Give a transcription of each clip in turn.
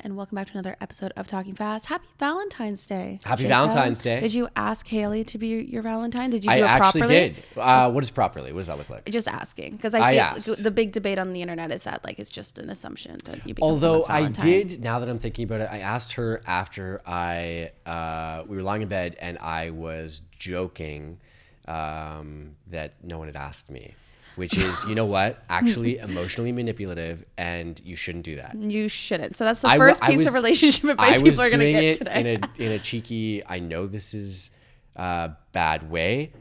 and welcome back to another episode of Talking Fast. Happy Valentine's Day. Happy Jacob. Valentine's Day. Did you ask Haley to be your Valentine? Did you do I it actually properly? did. What is properly? What does that look like? Just asking, because I think asked. the big debate on the internet is that like it's just an assumption that you become Although someone's I Valentine. did, now that I'm thinking about it, I asked her after we were lying in bed and I was joking that no one had asked me. Which is, you know what, actually emotionally manipulative, and you shouldn't do that. You shouldn't. So that's the first piece of relationship advice people are going to get today. in a cheeky, I know this is a bad way.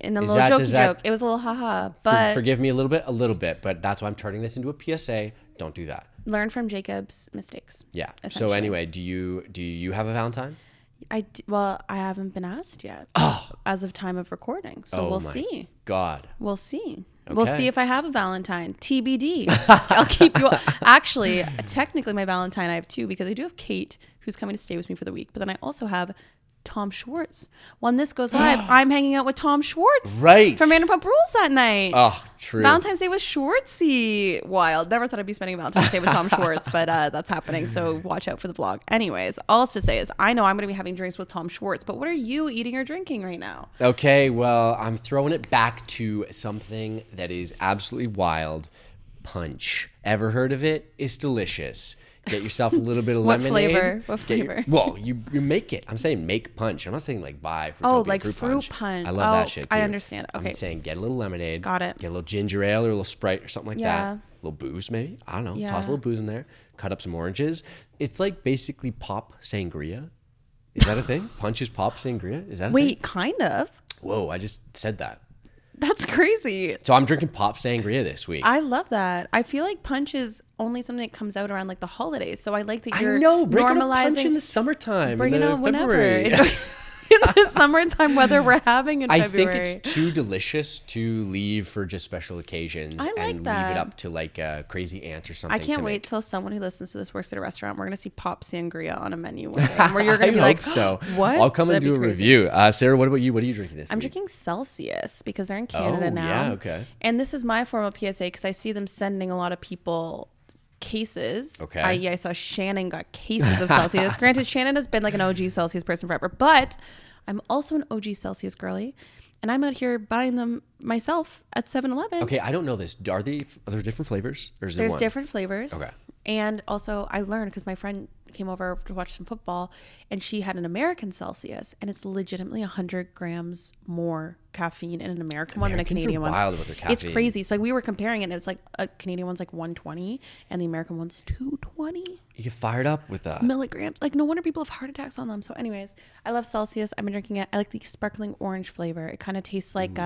In a little jokey joke. It was a little haha. But forgive me a little bit, but that's why I'm turning this into a PSA. Don't do that. Learn from Jacob's mistakes. Yeah. So anyway, do you have a Valentine? Well, I haven't been asked yet as of time of recording. So we'll see. God. We'll see. Okay. We'll see if I have a Valentine. TBD. I'll keep you. Actually, technically, my Valentine I have two because I do have Kate, who's coming to stay with me for the week. But then I also have Tom Schwartz. When this goes live, I'm hanging out with Tom Schwartz. Right. From Vanderpump Rules that night. Oh, true. Valentine's Day with Schwartzy. Wild. Never thought I'd be spending Valentine's Day with Tom Schwartz, but that's happening. So watch out for the vlog. Anyways, all else to say is I know I'm going to be having drinks with Tom Schwartz, but what are you eating or drinking right now? Okay, well, I'm throwing it back to something that is absolutely wild. Punch. Ever heard of it? It's delicious. Get yourself a little bit of What lemonade. What flavor? Well, you make it. I'm saying make punch. I'm not saying like buy fruit punch. I love that shit too. I understand. Okay. I'm saying get a little lemonade. Got it. Get a little ginger ale or a little Sprite or something like Yeah. that. A little booze maybe. I don't know. Yeah. Toss a little booze in there. Cut up some oranges. It's like basically pop sangria. Is that a thing? Punch is pop sangria? Is that a thing? Wait, kind of. Whoa, I just said that. That's crazy. So I'm drinking pop sangria this week. I love that. I feel like punch is only something that comes out around like the holidays. So I like that you're I know. Bring normalizing. on a punch in the summertime. Bring in it the on whenever. February. In the summertime weather we're having in February. I think it's too delicious to leave for just special occasions I like and that. leave it up to like a crazy aunt or something. I can't to wait make. till someone who listens to this works at a restaurant. We're going to see pop sangria on a menu one day. Where you're going to be like, so. What? I'll come and That'd do be a crazy. review. Sarah, what about you? What are you drinking this I'm week? drinking Celsius because they're in Canada now. Yeah, okay. And this is my formal PSA because I see them sending a lot of people cases. Okay. I saw Shannon got cases of Celsius. Granted, Shannon has been like an OG Celsius person forever, but I'm also an OG Celsius girly. And I'm out here buying them myself at 7-Eleven. Okay, I don't know this. Are there different flavors? Or is there There's one? different flavors. Okay. And also I learned because my friend came over to watch some football and she had an American Celsius and it's legitimately 100 grams more caffeine in an American one than a Canadian one. Wild about their caffeine. It's crazy. So we were comparing it and it was like a Canadian one's like 120 and the American one's 220 You get fired up with that. milligrams. Like no wonder people have heart attacks on them. So anyways, I love Celsius. I've been drinking it. I like the sparkling orange flavor. It kind of tastes like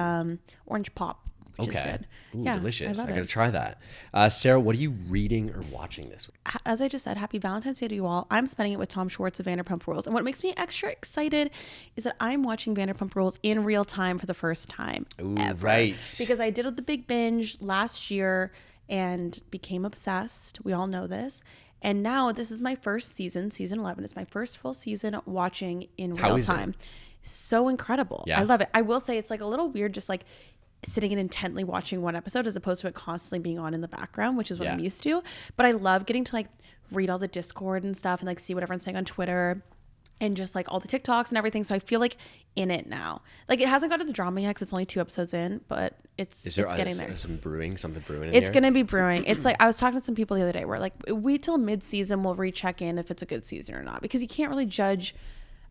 orange pop, which is good. Ooh, yeah, delicious. I I got to it. try that. Sarah, what are you reading or watching this week? As I just said, happy Valentine's Day to you all. I'm spending it with Tom Schwartz of Vanderpump Rules. And what makes me extra excited is that I'm watching Vanderpump Rules in real time for the first time ever. Right. Because I did the big binge last year and became obsessed. We all know this. And now this is my first season 11. It's my first full season watching in real time. So incredible. Yeah. I love it. I will say it's like a little weird just like sitting and intently watching one episode as opposed to it constantly being on in the background, which is what I'm used to. But I love getting to like read all the Discord and stuff and like see what everyone's saying on Twitter and just like all the TikToks and everything. So I feel like in it now. Like it hasn't got to the drama yet because it's only 2 episodes in, but it's getting there. Something brewing in It's here? going to be brewing. It's like I was talking to some people the other day where like wait till mid-season we'll recheck in if it's a good season or not because you can't really judge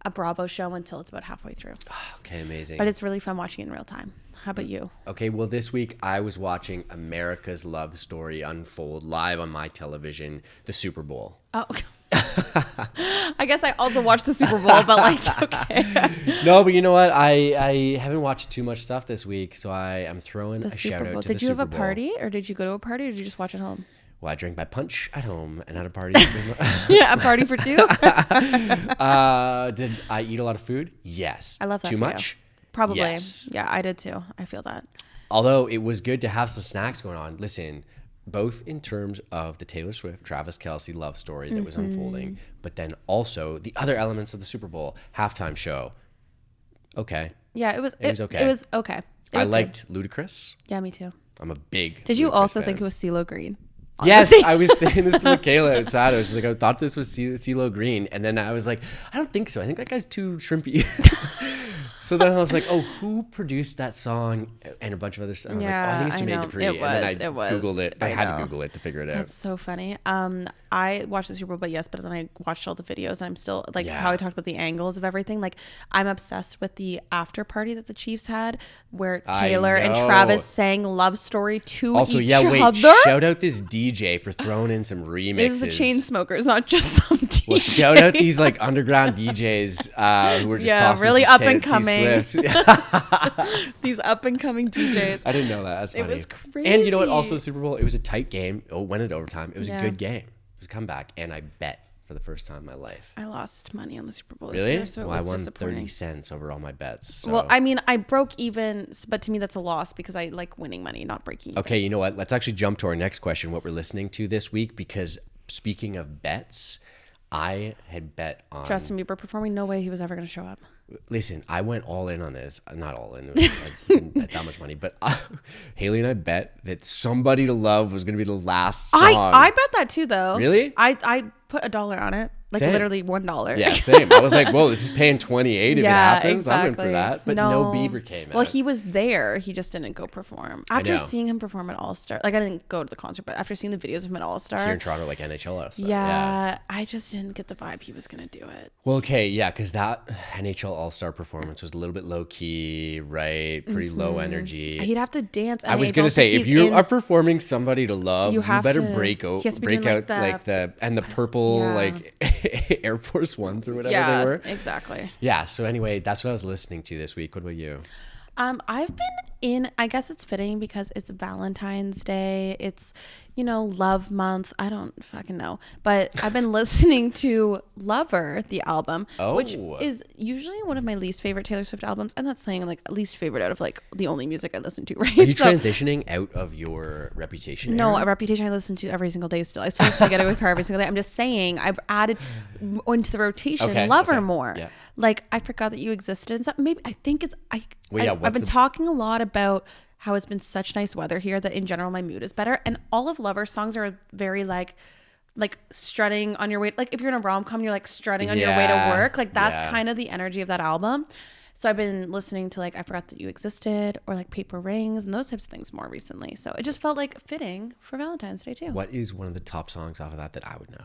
a Bravo show until it's about halfway through. Okay, amazing. But it's really fun watching it in real time. How about you? Okay, well, this week I was watching America's Love Story unfold live on my television, the Super Bowl. Oh, I guess I also watched the Super Bowl, but like, okay. No, but you know what? I haven't watched too much stuff this week, so I'm throwing The a shout Super out Bowl. to the Did you Super have a Bowl. party or did you go to a party or did you just watch at home? Well, I drank my punch at home and had a party. Yeah, a party for two? Did I eat a lot of food? Yes. I love that Too for you. much? Probably. Yes. Yeah, I did too. I feel that. Although it was good to have some snacks going on. Listen, both in terms of the Taylor Swift, Travis Kelce love story that was unfolding, but then also the other elements of the Super Bowl halftime show. Okay. Yeah, it was okay. It was okay. I liked Ludacris. Yeah, me too. I'm a big Did you Ludacris also fan. think it was CeeLo Green? Yes, I was saying this to Michaela outside. I was just like, I thought this was CeeLo Green. And then I was like, I don't think so. I think that guy's too shrimpy. So then I was like, oh, who produced that song and a bunch of other stuff? I was like, oh, I think it's Jermaine Dupri. And then I Googled it. I had to Google it to figure it out. That's so funny. I watched the Super Bowl, but then I watched all the videos and I'm still like how I talked about the angles of everything. Like I'm obsessed with the after party that the Chiefs had where Taylor and Travis sang Love Story to each other. Shout out this DJ for throwing in some remixes. It was the Chainsmokers, not just some DJ. Well, shout out these like underground DJs who were just tossing really some up and coming. These up and coming DJs. I didn't know that. That's funny. It was crazy. And you know what? Also, Super Bowl. It was a tight game. Oh, went into overtime. It was a good game. It was a comeback, and I bet for the first time in my life. I lost money on the Super Bowl this year, so I won 30 cents over all my bets. So. Well, I mean, I broke even, but to me that's a loss because I like winning money, not breaking even. Okay, you know what? Let's actually jump to our next question, what we're listening to this week, because speaking of bets, I had bet on... Justin Bieber performing? No way he was ever going to show up. Listen, I went all in on this. Not all in. I didn't bet that much money. But Haley and I bet that Somebody to Love was going to be the last song. I bet that too, though. Really? I put $1 on it. Like same. Literally $1. Yeah, same. I was like, whoa, this is paying 28 if it happens. Exactly. I'm in for that. But no Bieber came out. Well, he was there. He just didn't go perform. After seeing him perform at All-Star, like I didn't go to the concert, but after seeing the videos of him at All-Star. Here in Toronto, like NHL All-Star. Yeah, I just didn't get the vibe he was going to do it. Well, okay, yeah, because that NHL All-Star performance was a little bit low-key, right? Pretty low energy. He'd have to dance. I was going to say, if you are performing Somebody to Love, you better break out like the purple like Air Force Ones or whatever they were. Exactly. Yeah. So anyway, that's what I was listening to this week. What about you? I've been in, I guess it's fitting because it's Valentine's Day. It's, love month. I don't fucking know. But I've been listening to Lover, the album, which is usually one of my least favorite Taylor Swift albums. I'm not saying like least favorite out of like the only music I listen to, right? Are you transitioning out of your Reputation era? No, a Reputation I listen to every single day still. I still listen to Get Away with Car every single day. I'm just saying I've added into the rotation Lover more. Yeah. Like I forgot that you existed and stuff. Maybe I think it's I've been talking a lot about how it's been such nice weather here that in general my mood is better. And all of Lover's songs are very like strutting on your way. Like if you're in a rom-com, you're like strutting on your way to work. Like that's kind of the energy of that album. So I've been listening to like I Forgot That You Existed or like Paper Rings and those types of things more recently. So it just felt like fitting for Valentine's Day too. What is one of the top songs off of that I would know?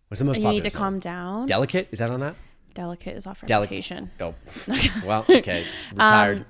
What's the most popular song? You Need to Calm Down. Delicate? Is that on that? Delicate is off Reputation. Oh, well, okay. Retired.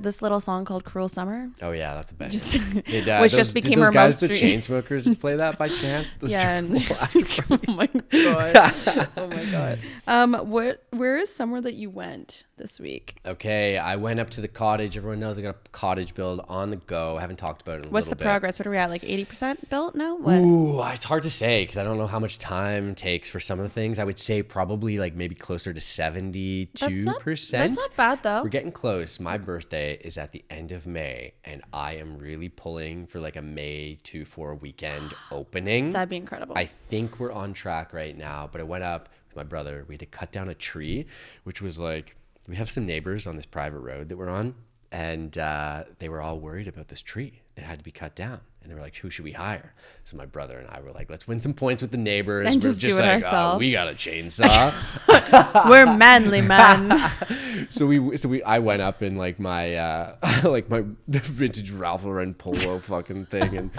This little song called Cruel Summer. Oh yeah, that's a bang. Which just became those her guys, most. The Chainsmokers, play that by chance? Yeah. Oh my god. Oh my god. Where is somewhere that you went this week? Okay, I went up to the cottage. Everyone knows I got a cottage build on the go. I haven't talked about it in a little bit. What's the progress? What are we at? Like 80% built now? What? Ooh, it's hard to say because I don't know how much time it takes for some of the things. I would say probably like maybe closer to 72%. That's not bad though. We're getting close. My birthday is at the end of May and I am really pulling for like a May 2-4 weekend opening. That'd be incredible. I think we're on track right now, but I went up with my brother. We had to cut down a tree, which was like, we have some neighbors on this private road that we're on and they were all worried about this tree that had to be cut down. And they were like, who should we hire? So my brother and I were like, let's win some points with the neighbors. And we're just do it like, ourselves. Oh, we got a chainsaw. We're manly men. I went up in like my my vintage Ralph Lauren polo fucking thing and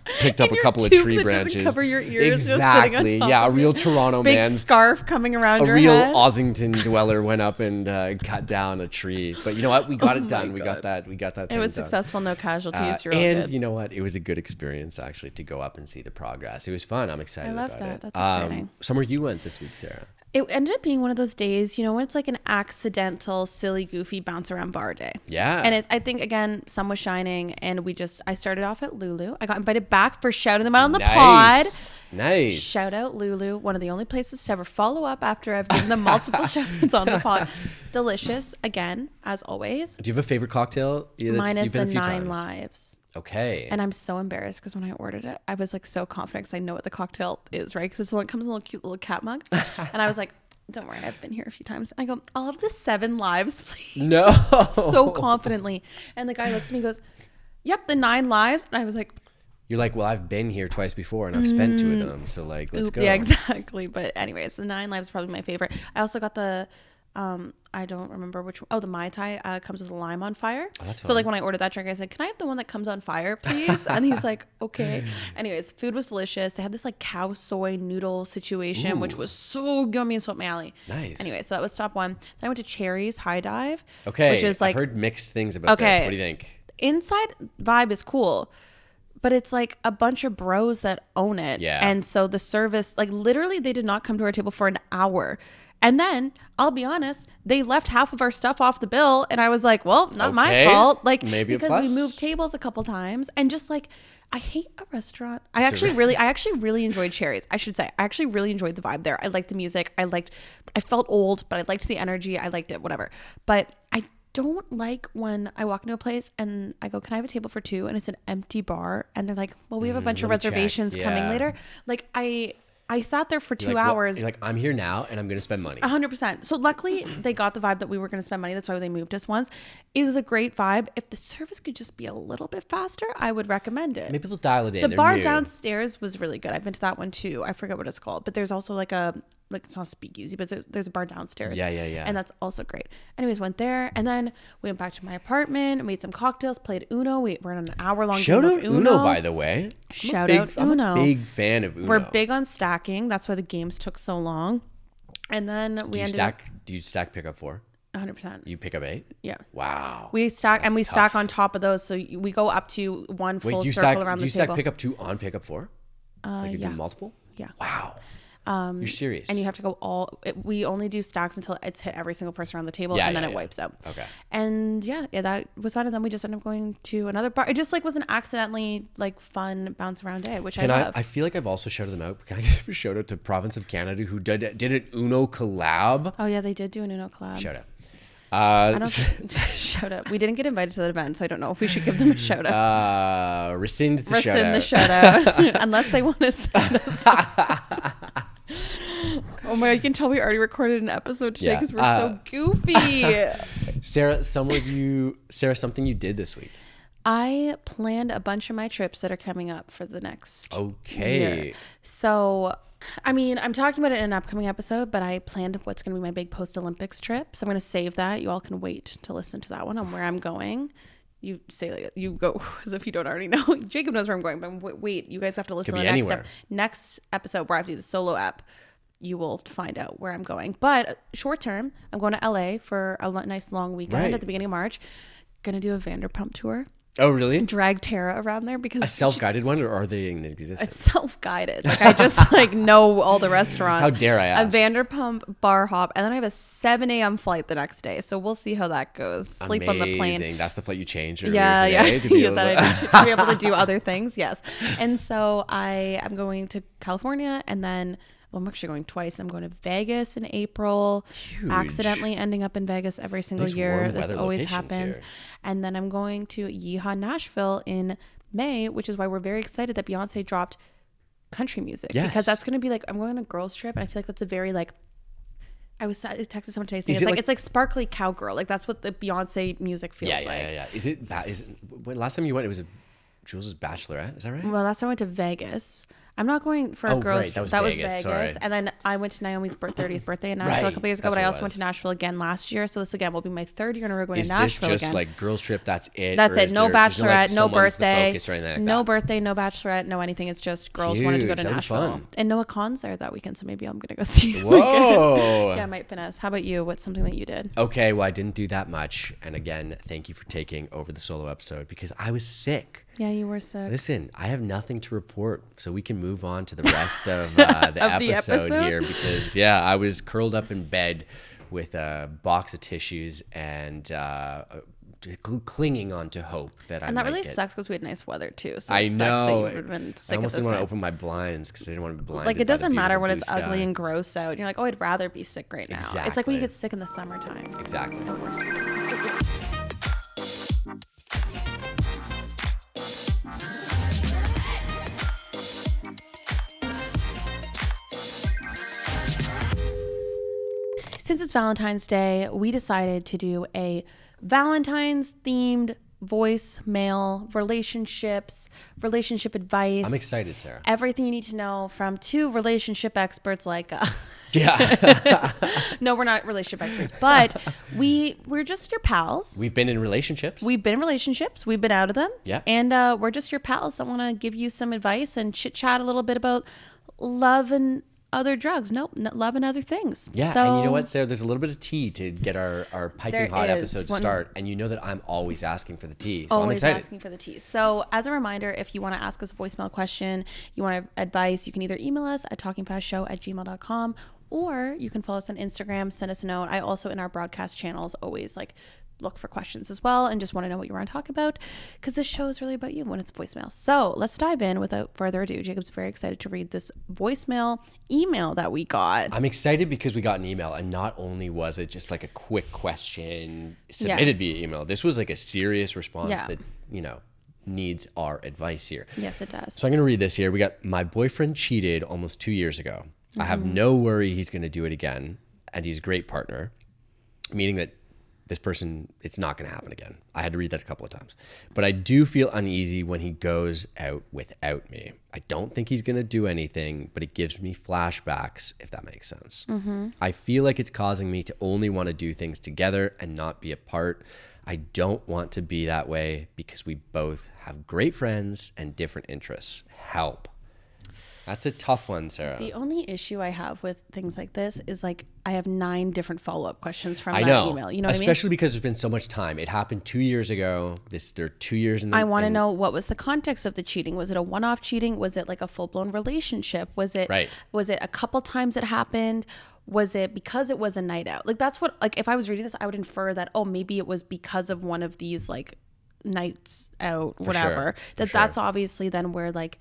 picked up a couple of tree branches. Doesn't cover your ears. Exactly. Yeah, a real Toronto big man. Big scarf coming around your head. A head. real Ossington dweller went up and cut down a tree. But you know what? We got it done. We got that. It was successful. No casualties. You're all and good. You know what? It was a good experience actually to go up and see the progress. It was fun. I'm excited about it. I love that. That's exciting. Somewhere you went this week, Sarah? It ended up being one of those days, when it's like an accidental, silly, goofy bounce around bar day. Yeah. And I think, again, sun was shining and I started off at Lulu. I got invited back for shouting them out on the pod. Nice. Shout out Lulu, one of the only places to ever follow up after I've given them multiple shout-outs on the pod. Delicious, again, as always. Do you have a favorite cocktail? Mine is the 9 Lives. Okay. And I'm so embarrassed because when I ordered it, I was like so confident because I know what the cocktail is, right? Because it comes in a little cute little cat mug. And I was like, don't worry, I've been here a few times. And I go, I'll have the 7 Lives, please. No. So confidently. And the guy looks at me and goes, yep, the 9 Lives. And I was like, You're like, well, I've been here twice before and I've spent 2 of them. So like, let's go. Yeah, exactly. But anyways, the 9 Lives is probably my favorite. I also got the, I don't remember which one. Oh, the Mai Tai comes with a lime on fire. Oh, that's so fun. like when I ordered that drink, I said, can I have the one that comes on fire, please? And he's like, okay. Anyways, food was delicious. They had this like cow soy noodle situation, which was so yummy and so up my alley. Nice. Anyway, so that was top one. Then I went to Cherry's High Dive. Okay. Which is like, I've heard mixed things about this. What do you think? Inside vibe is cool. But it's like a bunch of bros that own it. Yeah. And so the service, like literally they did not come to our table for an hour. And then I'll be honest, they left half of our stuff off the bill. And I was like, well, not my fault. Like, maybe because we moved tables a couple times and just like, I hate a restaurant. I actually really enjoyed Cherry's. I should say, I actually really enjoyed the vibe there. I liked the music. I felt old, but I liked the energy. I liked it, whatever. But I don't like when I walk into a place and I go, can I have a table for 2? And it's an empty bar. And they're like, well, we have a bunch of reservations coming later. Like I sat there for 2 hours. You're like, I'm here now and I'm going to spend money. 100%. So luckily they got the vibe that we were going to spend money. That's why they moved us once. It was a great vibe. If the service could just be a little bit faster, I would recommend it. Maybe they'll dial it in. The They're bar new. downstairs was really good. I've been to that one too. I forget what it's called, but there's also like it's not a speakeasy, but there's a bar downstairs. Yeah. And that's also great. Anyways, went there and then we went back to my apartment, made some cocktails, played Uno. We're on an hour-long game Shout of out Uno, by the way. I'm a big fan of Uno. We're big on stacking. That's why the games took so long. And then Do you stack pick up 4? 100%. You pick up 8? Yeah. Wow. We stack and we stack on top of those, so we go up to one full circle around the table. Do you stack pick up 2 on pick up 4? Like you do multiple? Yeah. Wow. You're serious. And you have to go we only do stacks until it's hit every single person around the table, and then it wipes out. Okay. And yeah, that was fun. And then we just ended up going to another bar. It just like was an accidentally like fun bounce around day, which I love. I feel like I've also shouted them out. Can I give a shout out to Province of Canada who did an Uno collab? Oh yeah, they did do an Uno collab. Shout out. Shout out. We didn't get invited to that event, so I don't know if we should give them a shout out. Rescind the shout out. Unless they want to send us. Oh my God, you can tell we already recorded an episode today because we're so goofy. Sarah, something you did this week. I planned a bunch of my trips that are coming up for the next year. So, I mean, I'm talking about it in an upcoming episode, but I planned what's going to be my big post-Olympics trip. So I'm going to save that. You all can wait to listen to that one on where I'm going. You say like you go as if you don't already know. Jacob knows where I'm going, but wait, you guys have to listen to the next episode where I have to do the solo app. You will find out where I'm going. But short term, I'm going to LA for a nice long weekend at the beginning of March. Gonna do a Vanderpump tour. Oh, really? Drag Tara around there because a self-guided one, or are they in existence? It's self-guided. Like I just like know all the restaurants. How dare I ask? A Vanderpump bar hop, and then I have a 7 a.m. flight the next day. So we'll see how that goes. Sleep on the plane. That's the flight you changed. To be able to do other things. Yes. And so I'm going to California, and then. Well, I'm actually going twice. I'm going to Vegas in April. Huge. Accidentally ending up in Vegas every single year. This always happens. Here. And then I'm going to Yeehaw, Nashville in May, which is why we're very excited that Beyonce dropped country music. Yes. Because that's going to be like, I'm going on a girls trip, and I feel like that's a very like, I texted someone today saying it's like sparkly cowgirl. Like that's what the Beyonce music feels like. Yeah. Is it when last time you went, it was Jules' Bachelorette. Is that right? Well, last time I went to Vegas. I'm not going for a girls trip. That was Vegas. Sorry. And then I went to Naomi's 30th birthday in Nashville a couple years ago, but I also went to Nashville again last year. So this again will be my 3rd year in a row going to Nashville again. Is this just like girls trip, that's it? That's it. No bachelorette, no birthday. No that? Birthday, no bachelorette, no anything. It's just girls wanting to go to Nashville. And Noah Khan's there that weekend, so maybe I'm going to go see him Whoa. Yeah, I might finesse. How about you? What's something that you did? Okay, well, I didn't do that much. And again, thank you for taking over the solo episode because I was sick. Yeah, you were sick. Listen, I have nothing to report, so we can move on to the rest of the episode here because, I was curled up in bed with a box of tissues and clinging on to hope that and that really sucks because we had nice weather too. So I know. That you been sick I almost didn't want to open my blinds because I didn't want to be blinded. Like it doesn't matter when it's ugly and gross out. You're like, oh, I'd rather be sick right now. Exactly. It's like when you get sick in the summertime. Exactly. It's the worst. Since it's Valentine's Day, we decided to do a Valentine's themed voicemail, relationships, relationship advice. I'm excited, Sarah. Everything you need to know from two relationship experts like Yeah. no, we're not relationship experts, but we're just your pals. We've been in relationships. We've been in relationships. We've been out of them. Yeah. And we're just your pals that want to give you some advice and chit chat a little bit about love and other drugs. Love and other things. Yeah. So, and you know what, Sarah? There's a little bit of tea to get our piping hot episode to start. And you know that I'm always asking for the tea. So I'm excited. Always asking for the tea. So as a reminder, if you want to ask us a voicemail question, you want advice, you can either email us at talkingfastshow@gmail.com, or you can follow us on Instagram, send us a note. I also, in our broadcast channels, always look for questions as well and just want to know what you want to talk about, because this show is really about you when it's voicemail. So let's dive in without further ado. Jacob's very excited to read this voicemail email that we got. I'm excited because we got an email, and not only was it just like a quick question submitted via email, this was like a serious response that, needs our advice here. Yes, it does. So I'm going to read this here. We got, my boyfriend cheated almost 2 years ago. I have no worry he's going to do it again, and he's a great partner, meaning that this person, it's not going to happen again. I had to read that a couple of times. But I do feel uneasy when he goes out without me. I don't think he's going to do anything, but it gives me flashbacks, if that makes sense. I feel like it's causing me to only want to do things together and not be apart. I don't want to be that way because we both have great friends and different interests. Help. That's a tough one, Sarah. The only issue I have with things like this is I have 9 different follow-up questions from that email. You know what I mean? Especially because there's been so much time. It happened 2 years ago. They're 2 years in the... I want to know, what was the context of the cheating? Was it a one-off cheating? Was it like a full-blown relationship? Was it a couple times it happened? Was it because it was a night out? That's what, if I was reading this, I would infer that, maybe it was because of one of these nights out, whatever. That's obviously then where the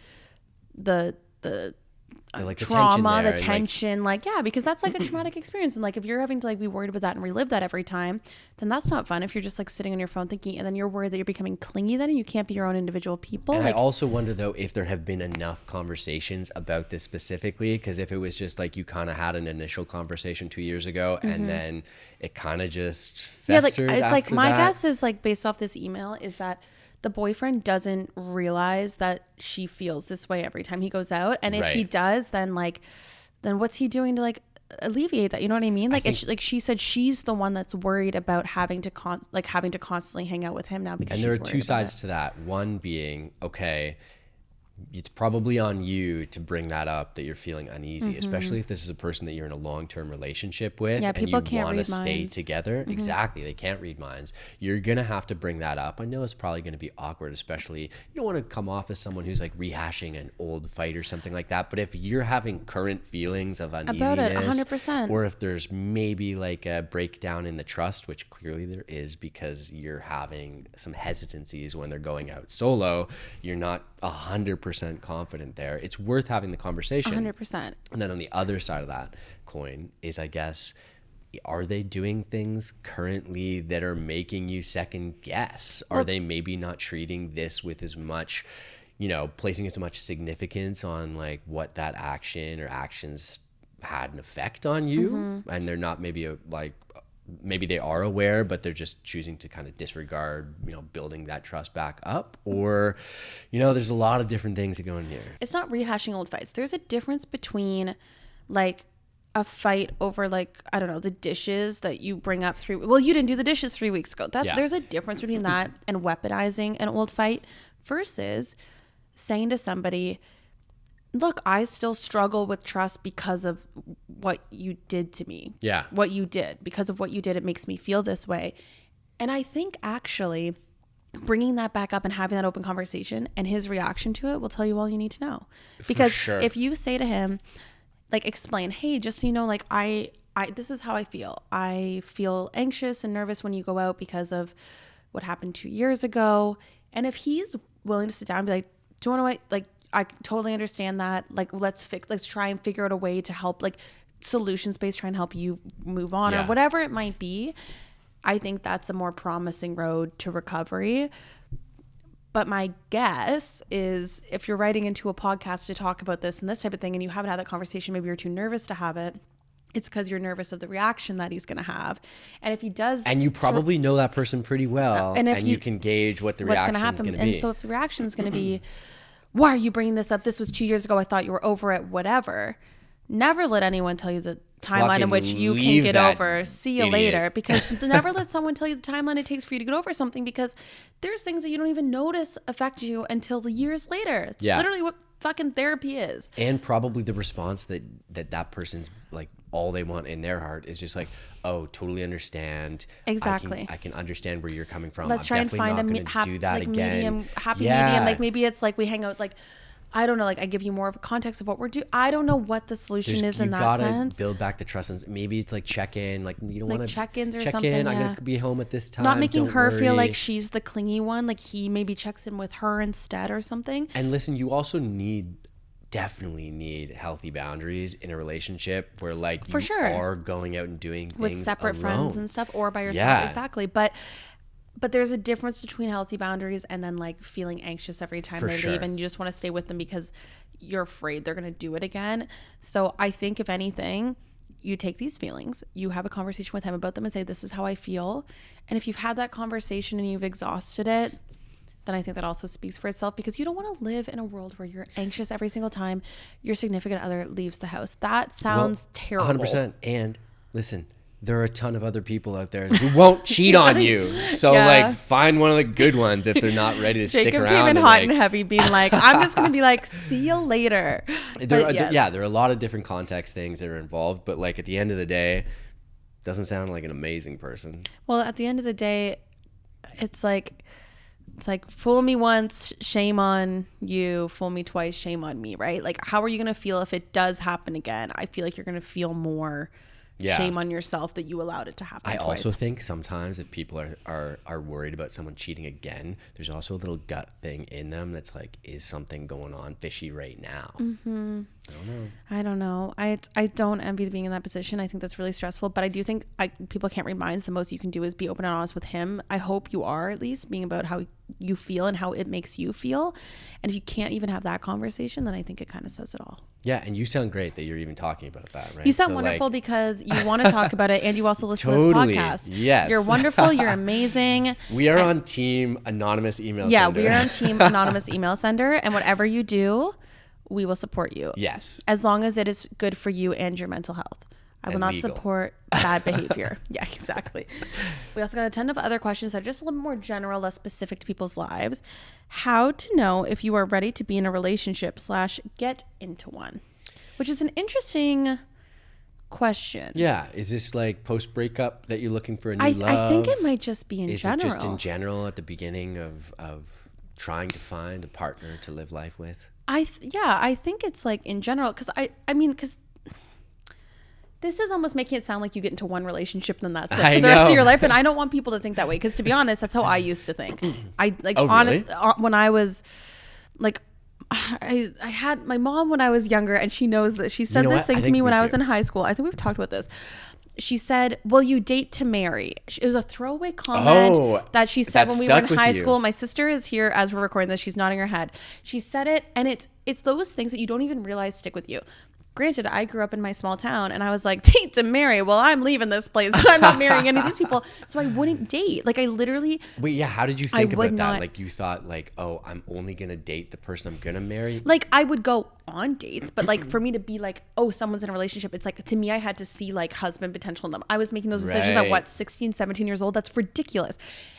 trauma, the tension, because that's a traumatic experience. And if you're having to be worried about that and relive that every time, then that's not fun. If you're just sitting on your phone thinking, and then you're worried that you're becoming clingy then and you can't be your own individual people. And I also wonder though, if there have been enough conversations about this specifically, because if it was just you kind of had an initial conversation 2 years ago and then it kind of just festered after my that. guess is based off this email is that the boyfriend doesn't realize that she feels this way every time he goes out. And if he does, then then what's he doing to alleviate that? You know what I mean? She said she's the one that's worried about having to constantly hang out with him now because and there are two sides to that. One being, okay, it's probably on you to bring that up, that you're feeling uneasy, especially if this is a person that you're in a long-term relationship with and you want to stay together. Exactly. They can't read minds. You're going to have to bring that up. I know it's probably going to be awkward, especially you don't want to come off as someone who's rehashing an old fight or something like that. But if you're having current feelings of uneasiness, about it, 100%. Or if there's maybe a breakdown in the trust, which clearly there is because you're having some hesitancies when they're going out solo, you're not 100% confident there, it's worth having the conversation. 100%. And then on the other side of that coin is, I guess, are they doing things currently that are making you second guess? Are they maybe not treating this with as much, placing as much significance on what that action or actions had an effect on you? And they're not maybe maybe they are aware, but they're just choosing to kind of disregard, building that trust back up. Or, there's a lot of different things that go in here. It's not rehashing old fights. There's a difference between a fight over I don't know, the dishes that you bring up you didn't do the dishes 3 weeks ago. There's a difference between that and weaponizing an old fight versus saying to somebody, look, I still struggle with trust because of what you did to me. Yeah. What you did. Because of what you did, it makes me feel this way. And I think actually bringing that back up and having that open conversation and his reaction to it will tell you all you need to know. Because if you say to him, explain, hey, just so you know, I this is how I feel. I feel anxious and nervous when you go out because of what happened 2 years ago. And if he's willing to sit down and be do you want to I totally understand that. Let's try and figure out a way to help, solutions-based, try and help you move on or whatever it might be. I think that's a more promising road to recovery. But my guess is if you're writing into a podcast to talk about this and this type of thing and you haven't had that conversation, maybe you're too nervous to have it, it's because you're nervous of the reaction that he's going to have. And if he does... And you probably know that person pretty well, and you can gauge what the reaction is going to be. And so if the reaction is going to be, why are you bringing this up? This was 2 years ago. I thought you were over it, whatever. Never let anyone tell you the timeline in which you can get over. See you later. Because never let someone tell you the timeline it takes for you to get over something, because there's things that you don't even notice affect you until the years later. It's literally what fucking therapy is. And probably the response that person's like, all they want in their heart is just like, oh, totally understand. Exactly. I can understand where you're coming from. Let's try and find a happy medium. Like maybe it's like we hang out, like, I don't know, like I give you more of a context of what we're doing. I don't know what the solution is in that sense. Build back the trust. And maybe it's like check in, like you don't want to check-ins or something. I'm going to be home at this time. Not making her feel like she's the clingy one. Like he maybe checks in with her instead or something. And listen, you also definitely need healthy boundaries in a relationship where like you are going out and doing things with separate alone. Friends and stuff, or by yourself. Exactly. But there's a difference between healthy boundaries and then like feeling anxious every time they leave, and you just want to stay with them because you're afraid they're going to do it again. So I think if anything, you take these feelings, you have a conversation with him about them and say, this is how I feel. And if you've had that conversation and you've exhausted it, then I think that also speaks for itself, because you don't want to live in a world where you're anxious every single time your significant other leaves the house. That sounds terrible. 100%. And listen, there are a ton of other people out there who won't cheat on you. So like find one of the good ones if they're not ready to stick around. Jacob came in hot and heavy being like, I'm just going to be like, see you later. There are a lot of different context things that are involved, but like at the end of the day, doesn't sound like an amazing person. Well, at the end of the day, it's like fool me once, shame on you. Fool me twice, shame on me, right? Like, how are you going to feel if it does happen again? I feel like you're going to feel more shame on yourself that you allowed it to happen twice. Also think sometimes if people are worried about someone cheating again, there's also a little gut thing in them that's like, is something going on fishy right now? Mm-hmm. I don't know. I don't envy being in that position. I think that's really stressful, but I do think people can't read minds. The most you can do is be open and honest with him. I hope you are, at least, being about how you feel and how it makes you feel. And if you can't even have that conversation, then I think it kind of says it all. Yeah, and you sound great that you're even talking about that, right? You sound wonderful because you want to talk about it, and you also listen to this podcast. Yes. You're wonderful. You're amazing. We are on team anonymous email sender. Yeah, we are on team anonymous email sender, and whatever you do, we will support you. Yes. As long as it is good for you and your mental health. I will not support bad behavior. Yeah, exactly. We also got a ton of other questions that are just a little more general, less specific to people's lives. How to know if you are ready to be in a relationship / get into one, which is an interesting question. Yeah. Is this like post breakup that you're looking for a new love? I think it might just be in general. Is it just in general at the beginning of trying to find a partner to live life with? I think it's like in general, because because this is almost making it sound like you get into one relationship and then that's it for the rest of your life. And I don't want people to think that way, because to be honest, that's how I used to think. Really? When I was like, I had my mom when I was younger, and she knows that she said this thing to me when I was in high school. I think we've talked about this. She said, "Will you date to marry?" It was a throwaway comment that she said when we were in high school. My sister is here as we're recording this. She's nodding her head. She said it, and it's those things that you don't even realize stick with you. Granted, I grew up in my small town, and I was like, date to marry. Well, I'm leaving this place. I'm not marrying any of these people. So I wouldn't date. Like, I literally... Wait, yeah. How did you think about that? Like, you thought, like, oh, I'm only going to date the person I'm going to marry? Like, I would go on dates, but like, for me to be like, oh, someone's in a relationship, it's like, to me, I had to see like husband potential in them. I was making those decisions at 16, 17 years old. That's ridiculous.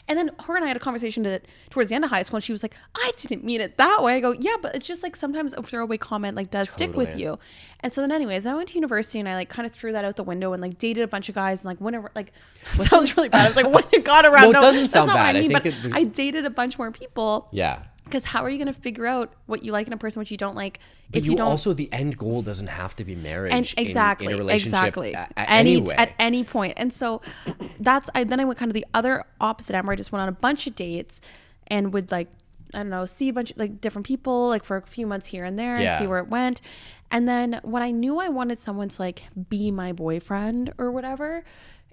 And then her and I had a conversation towards the end of high school, and she was like, I didn't mean it that way. I go, yeah, but it's just like sometimes a throwaway comment like does stick with you. And so then anyways, I went to university, and I like kind of threw that out the window and like dated a bunch of guys, and like whenever, like, sounds really bad. I was like, when it got around, well, it doesn't sound bad. I dated a bunch more people. Yeah. Because how are you going to figure out what you like in a person, what you don't like? If you don't, also, the end goal doesn't have to be marriage. And exactly, in a relationship at any point. And so then I went kind of the other opposite end, where I just went on a bunch of dates and would like, I don't know, see a bunch of like different people like for a few months here and there and see where it went. And then when I knew I wanted someone to like be my boyfriend or whatever,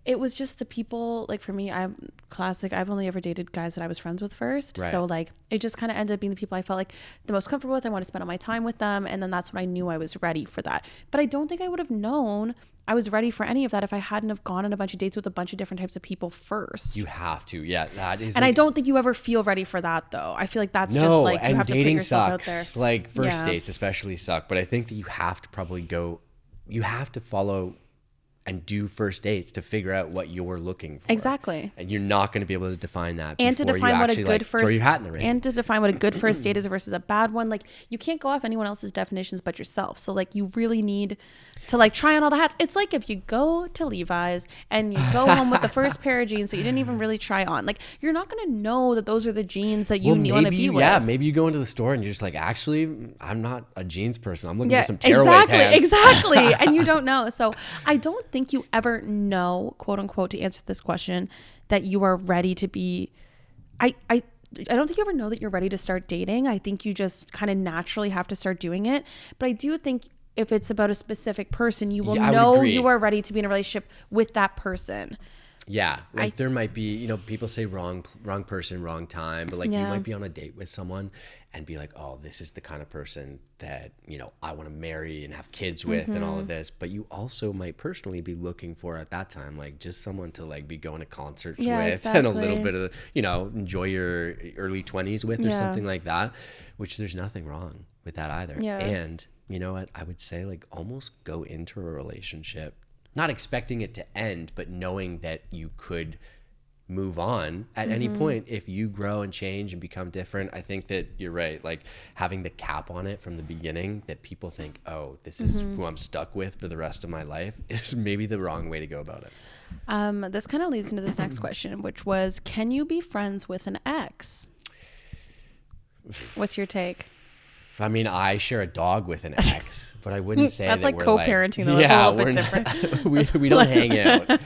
It was just the people, like for me, I'm classic. I've only ever dated guys that I was friends with first. Right. So like it just kind of ended up being the people I felt like the most comfortable with. I want to spend all my time with them. And then that's when I knew I was ready for that. But I don't think I would have known I was ready for any of that if I hadn't have gone on a bunch of dates with a bunch of different types of people first. You have to. Yeah, that is. And I don't think you ever feel ready for that though. I feel like that's just like you have to put yourself out there. Like first dates especially suck. But I think that you have to probably you have to follow and do first dates to figure out what you're looking for. Exactly. And you're not going to be able to define that. And to define what a good first throw your hat in the ring. And to define what a good first date is versus a bad one. Like you can't go off anyone else's definitions but yourself. So like you really need to like try on all the hats. It's like if you go to Levi's and you go home with the first pair of jeans that you didn't even really try on. Like you're not going to know that those are the jeans that you want to be with. Yeah, maybe you go into the store and you're just like, actually, I'm not a jeans person. I'm looking for some tearaway pants. Exactly. And you don't know. So I don't think you ever know, quote unquote, to answer this question, that you are ready to be. I don't think you ever know that you're ready to start dating. I think you just kind of naturally have to start doing it. But I do think if it's about a specific person, you will know you are ready to be in a relationship with that person. Yeah. Like there might be, people say wrong person, wrong time, but like you might be on a date with someone and be like, oh, this is the kind of person that, I want to marry and have kids with and all of this. But you also might personally be looking for at that time, like just someone to like be going to concerts with and a little bit of, enjoy your early 20s with or something like that, which there's nothing wrong with that either. Yeah. And you know what? I would say like almost go into a relationship not expecting it to end, but knowing that you could move on at any point if you grow and change and become different. I think that you're right. Like having the cap on it from the beginning that people think, oh, this is who I'm stuck with for the rest of my life is maybe the wrong way to go about it. This kind of leads into this next question, which was, can you be friends with an ex? What's your take? I mean, I share a dog with an ex, but I wouldn't say that's that like we're co-parenting though. It's a little bit different. we don't hang out.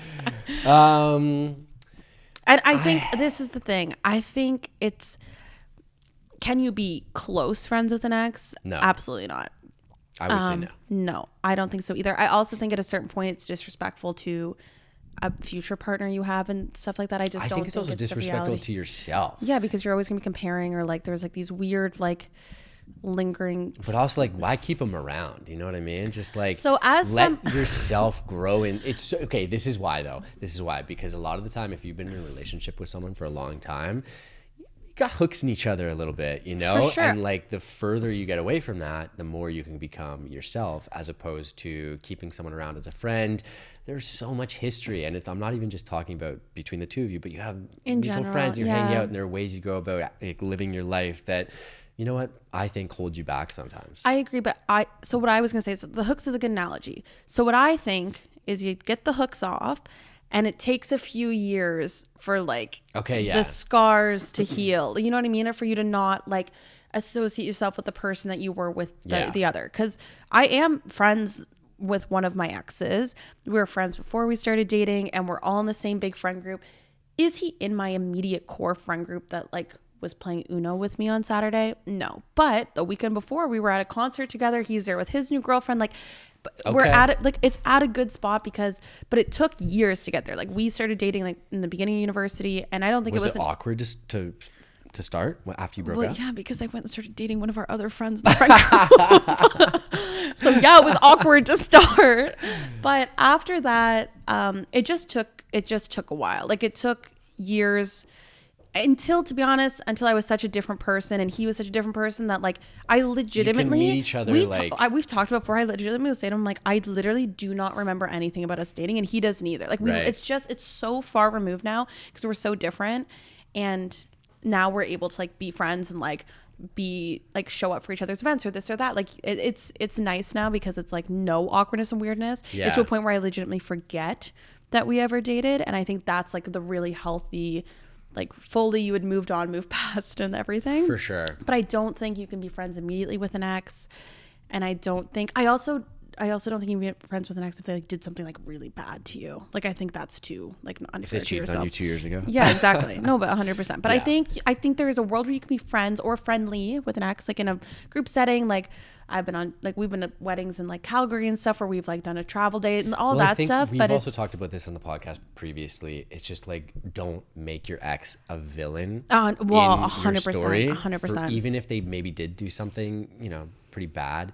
And I think this is the thing. I think it's, can you be close friends with an ex? No. Absolutely not. I would say no. No, I don't think so either. I also think at a certain point it's disrespectful to a future partner you have and stuff like that. I don't think it's also disrespectful to yourself. Yeah, because you're always gonna be comparing, or like there's like these weird like lingering, but also like why keep them around? You know what I mean? Just like so as let yourself grow in. It's okay. This is why because a lot of the time if you've been in a relationship with someone for a long time, you got hooks in each other a little bit, For sure. And like the further you get away from that, the more you can become yourself, as opposed to keeping someone around as a friend. There's so much history, and I'm not even just talking about between the two of you, but you have mutual friends, you hang out, and there are ways you go about like living your life that, you know what, I think hold you back sometimes. I agree, but so what I was gonna say is the hooks is a good analogy. So what I think is you get the hooks off, and it takes a few years for like the scars to heal. You know what I mean? Or for you to not like associate yourself with the person that you were with the other. Because I am friends with one of my exes. We were friends before we started dating, and we're all in the same big friend group. Is he in my immediate core friend group that like was playing Uno with me on Saturday? No. But the weekend before, we were at a concert together. He's there with his new girlfriend. Like we're at it, like it's at a good spot but it took years to get there. Like we started dating like in the beginning of university, and I don't think was it awkward just to start after you broke up? Yeah, because I went and started dating one of our other friends in the friend group. So yeah, it was awkward to start. But after that, it just took a while. Like it took years until I was such a different person and he was such a different person that like I legitimately, you can meet each other, we've talked about before. I legitimately was saying to him like, I literally do not remember anything about us dating, and he doesn't either. Like it's so far removed now because we're so different, and now we're able to like be friends and like be like show up for each other's events or this or that. Like it's nice now because it's like no awkwardness and weirdness. Yeah. It's to a point where I legitimately forget that we ever dated, and I think that's like the really healthy, like fully you had moved past and everything. For sure. But I don't think you can be friends immediately with an ex. And I also I also don't think you can be friends with an ex if they like did something like really bad to you. Like I think that's too like unfair If they to cheated yourself. on you 2 years ago. Yeah, exactly. No, but 100%. But Yeah. I think there is a world where you can be friends or friendly with an ex, like in a group setting. Like I've been on, like we've been at weddings in like Calgary and stuff where we've like done a travel date and all Well, I that think stuff. we've But also it's talked about this on the podcast previously. It's just like, don't make your ex a villain. well, in your 100%, story 100%. even if they maybe did do something, pretty bad.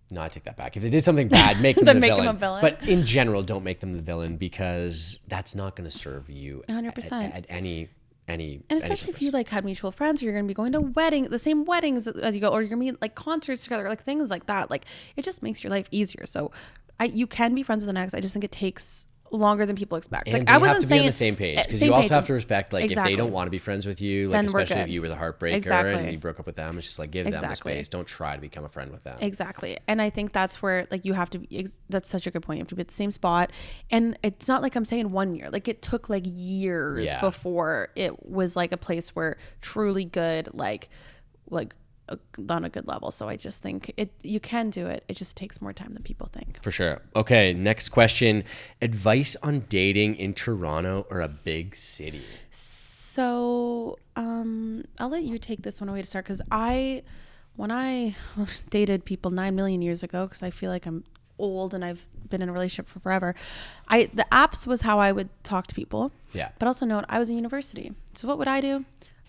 No, I take that back. If they did something bad, make them Then the make them villain. a villain. But in general, don't make them the villain because that's not going to serve you 100%. at any. And especially if you like had mutual friends, or you're gonna be going to the same weddings as you go, or you're gonna be like concerts together, like things like that. Like it just makes your life easier. So you can be friends with an ex. I just think it takes longer than people expect. And Like they I wasn't have to saying be on the same page because same you also page. have to respect, like, Exactly. if they don't want to be friends with you, like Then we're especially if good. you were the heartbreaker Exactly. and you broke up with them, it's just like give them the Exactly. space. Don't try to become a friend with them. Exactly. And I think that's where like you have to be, that's such a good point. You have to be at the same spot. And it's not like I'm saying 1 year, like it took like years Yeah. before it was like a place where truly good, like on a good level. So I just think you can do it. It just takes more time than people think. For sure. Okay, next question. Advice on dating in Toronto or a big city? So I'll let you take this one away to start, because when I dated people 9 million years ago, because I feel like I'm old and I've been in a relationship for forever, the apps was how I would talk to people. Yeah. But also note, I was in university. So what would I do?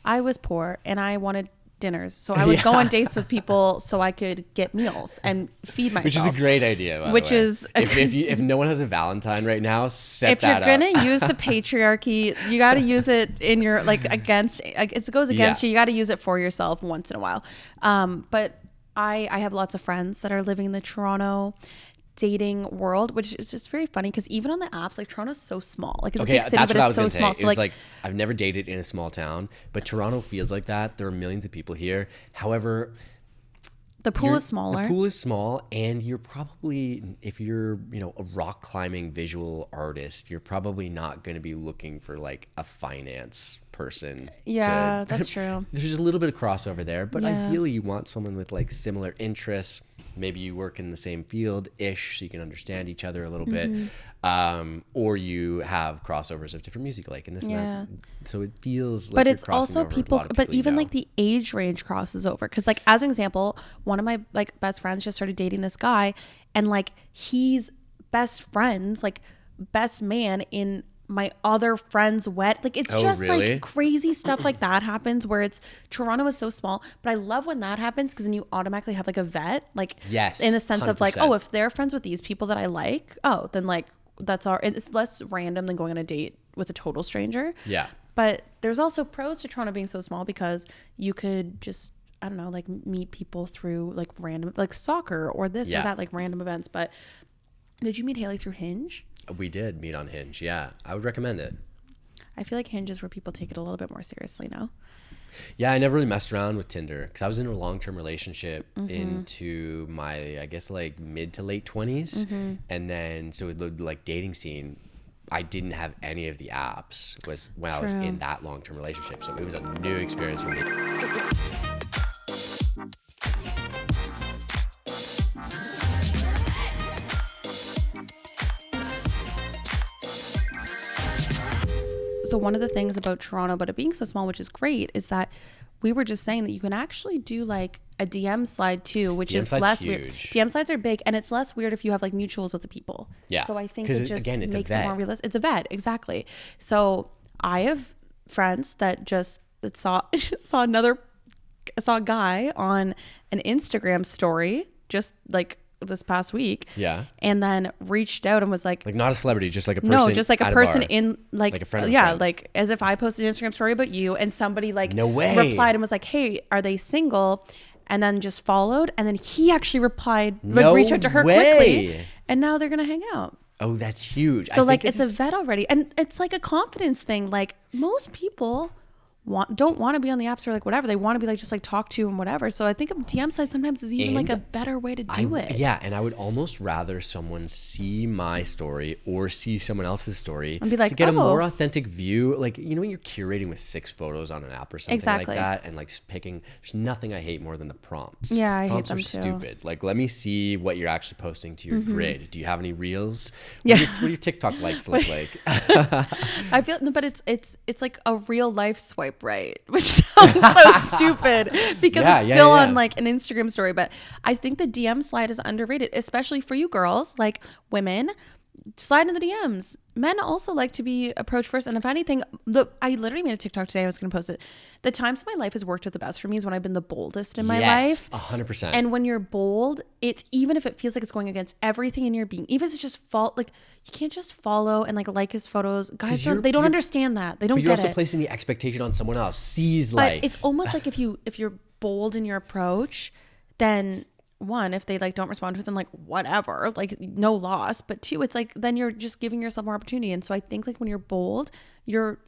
I was poor and I wanted dinners. So I would go on dates with people so I could get meals and feed myself. Which is a great idea, by Which the way. is if no one has a Valentine right now, set if that you're up. gonna use the patriarchy, you got to use it in your against. Like it goes against you. You got to use it for yourself once in a while. But I have lots of friends that are living in the Toronto dating world, which is just very funny because even on the apps, like Toronto's so small. Like it's a big city, that's but what I it's was so gonna small. say. So It was like I've never dated in a small town, but Toronto feels like that. There are millions of people here. However, the pool is smaller. The pool is small, and you're probably, if you're, a rock climbing visual artist, you're probably not going to be looking for like a finance person. Yeah, that's true. There's a little bit of crossover there, but Yeah. ideally you want someone with like similar interests. Maybe you work in the same field-ish, so you can understand each other a little bit. Or you have crossovers of different music, like, and this and that. So it feels like but you're it's crossing also over with a people, lot of but you even know. like the age range crosses over, because like as an example, one of my like best friends just started dating this guy, and like he's best friends, like best man in my other friend's wed. Like it's just really? like crazy stuff like that happens, where it's Toronto is so small, but I love when that happens because then you automatically have like a vet, like Yes, in the sense of like, 100%. oh, if they're friends with these people that I like, oh, then like it's less random than going on a date with a total stranger. Yeah. But there's also pros to Toronto being so small, because you could just, I don't know, like meet people through like random, like soccer or this or that, like random events. But did you meet Haley through Hinge? We did meet on Hinge. Yeah, I would recommend it. I feel like Hinge is where people take it a little bit more seriously now. Yeah, I never really messed around with Tinder because I was in a long-term relationship into my, I guess, like mid to late 20s. And then, so the like dating scene, I didn't have any of the apps was when I was in that long-term relationship. So it was a new experience for me. So one of the things about Toronto, but it being so small, which is great, is that we were just saying that you can actually do like a DM slide too, which DM is slide's less huge. weird. DM slides are big, and it's less weird if you have like mutuals with the people. Yeah. So I think 'Cause it just again, it's a makes it vet. more realistic. It's a vet, exactly. So I have friends that saw a guy on an Instagram story just like this past week. Yeah. And then reached out and was like Like not a celebrity, just like a person. no, just like a at person bar. in like a friend of a yeah, friend. like as if I posted an Instagram story about you, and somebody like No way. replied and was like, "Hey, are they single?" And then just followed, and then he actually replied, No like reached out to her way. quickly, and now they're gonna hang out. Oh, that's huge. So I like think it's a vet already, and it's like a confidence thing. Like most people don't want to be on the apps or like whatever. They want to be like just like talk to you and whatever. So I think a DM site sometimes is even like a better way to do it. Yeah, and I would almost rather someone see my story or see someone else's story and be like, to get a more authentic view. Like, you know, when you're curating with 6 photos on an app or something like that, and like picking, there's nothing I hate more than the prompts. Yeah, I prompts hate them are too. Stupid. Like, let me see what you're actually posting to your grid. Do you have any reels? Yeah. What do your TikTok likes look like? I feel no, but it's like a real life swipe right, which sounds so stupid because it's still on like an Instagram story. But I think the DM slide is underrated, especially for you girls, like women. Slide in the DMs. Men also like to be approached first. And if anything, I literally made a TikTok today. I was going to post it. The times my life has worked out the best for me is when I've been the boldest in my life. 100%. And when you're bold, it's even if it feels like it's going against everything in your being, even if it's just like you can't just follow and like his photos. Guys, they don't understand that. They don't get it. You're also placing the expectation on someone else. Sees life. But it's almost like if you're bold in your approach, then one, if they like don't respond to it, then like whatever, like no loss. But two, it's like then you're just giving yourself more opportunity. And so I think like when you're bold, you're